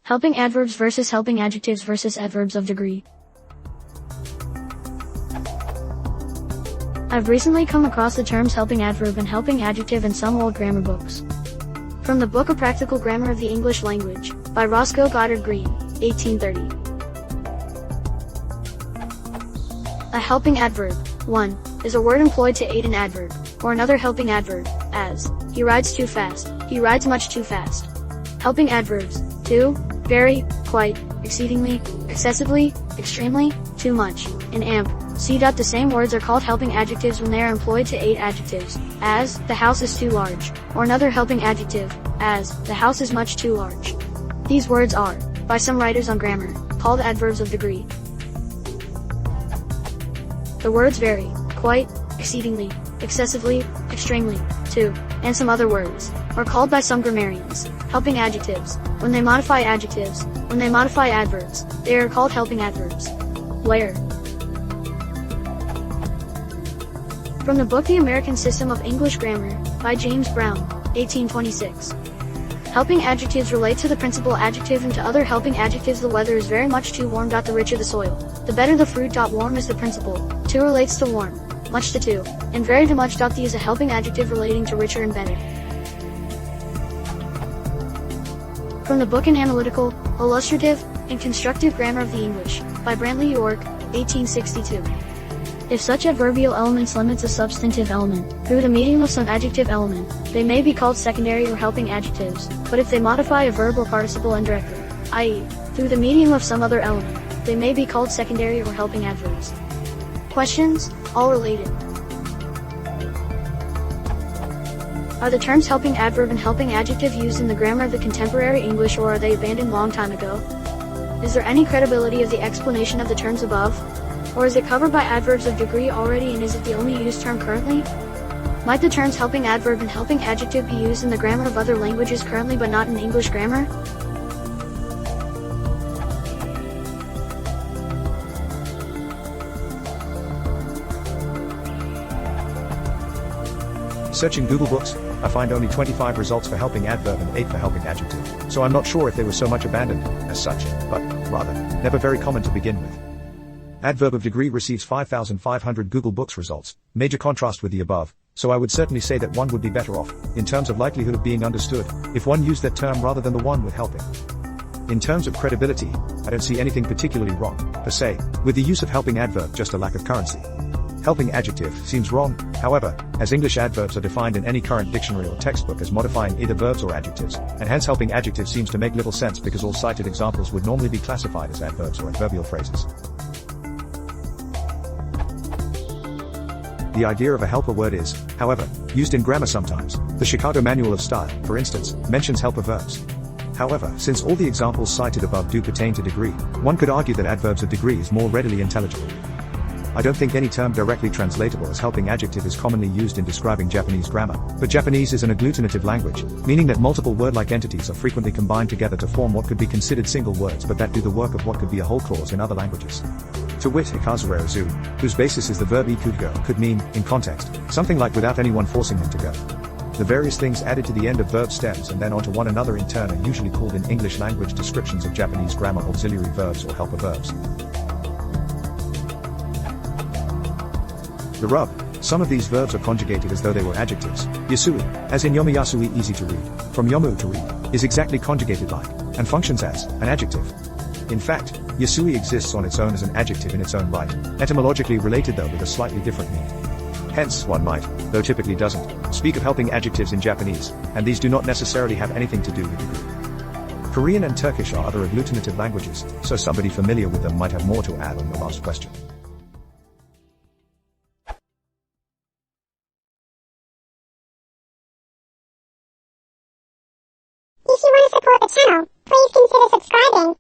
Helping adverbs versus helping adjectives versus adverbs of degree. I've recently come across the terms helping adverb and helping adjective in some old grammar books. From the book A Practical Grammar of the English Language, by Roscoe Goddard Green, 1830. A helping adverb, 1, is a word employed to aid an adverb, or another helping adverb, as, he rides too fast, he rides much too fast. Helping adverbs, 2, very, quite, exceedingly, excessively, extremely, too much, and amp. The same words are called helping adjectives when they are employed to aid adjectives, as, the house is too large, or another helping adjective, as, the house is much too large. These words are, by some writers on grammar, called adverbs of degree. The words very, quite, exceedingly, excessively, extremely, too, and some other words, are called by some grammarians, helping adjectives. When they modify adjectives, when they modify adverbs, they are called helping adverbs. Where? From the book The American System of English Grammar, by James Brown, 1826. Helping adjectives relate to the principal adjective and to other helping adjectives. The weather is very much too warm. The richer the soil, the better the fruit. Warm is the principal, to relates to warm, much to too, and very to much. The is a helping adjective relating to richer and better. From the book An Analytical, Illustrative, and Constructive Grammar of the English, by Brantley York, 1862. If such adverbial elements limits a substantive element, through the medium of some adjective element, they may be called secondary or helping adjectives, but if they modify a verb or participle indirectly, i.e., through the medium of some other element, they may be called secondary or helping adverbs. Questions, all related. Are the terms helping adverb and helping adjective used in the grammar of the contemporary English, or are they abandoned long time ago? Is there any credibility of the explanation of the terms above? Or is it covered by adverbs of degree already, and is it the only used term currently? Might the terms helping adverb and helping adjective be used in the grammar of other languages currently but not in English grammar? Searching Google Books, I find only 25 results for helping adverb and 8 for helping adjective, so I'm not sure if they were so much abandoned, as such, but, rather, never very common to begin with. Adverb of degree receives 5,500 Google Books results, major contrast with the above, so I would certainly say that one would be better off, in terms of likelihood of being understood, if one used that term rather than the one with helping. In terms of credibility, I don't see anything particularly wrong, per se, with the use of helping adverb, just a lack of currency. Helping adjective seems wrong, however, as English adverbs are defined in any current dictionary or textbook as modifying either verbs or adjectives, and hence helping adjective seems to make little sense because all cited examples would normally be classified as adverbs or adverbial phrases. The idea of a helper word is, however, used in grammar sometimes. The Chicago Manual of Style, for instance, mentions helper verbs. However, since all the examples cited above do pertain to degree, one could argue that adverbs of degree is more readily intelligible. I don't think any term directly translatable as helping adjective is commonly used in describing Japanese grammar, but Japanese is an agglutinative language, meaning that multiple word-like entities are frequently combined together to form what could be considered single words but that do the work of what could be a whole clause in other languages. To wit, ikazureru, whose basis is the verb ikugo, could mean, in context, something like without anyone forcing them to go. The various things added to the end of verb stems and then onto one another in turn are usually called in English language descriptions of Japanese grammar auxiliary verbs or helper verbs. The rub: some of these verbs are conjugated as though they were adjectives. Yasui, as in yomiyasui, easy to read, from yomu, to read, is exactly conjugated like, and functions as, an adjective. In fact, yasui exists on its own as an adjective in its own right, etymologically related though with a slightly different meaning. Hence, one might, though typically doesn't, speak of helping adjectives in Japanese, and these do not necessarily have anything to do with degree. Korean and Turkish are other agglutinative languages, so somebody familiar with them might have more to add on the last question. If you want to support the channel, please consider subscribing.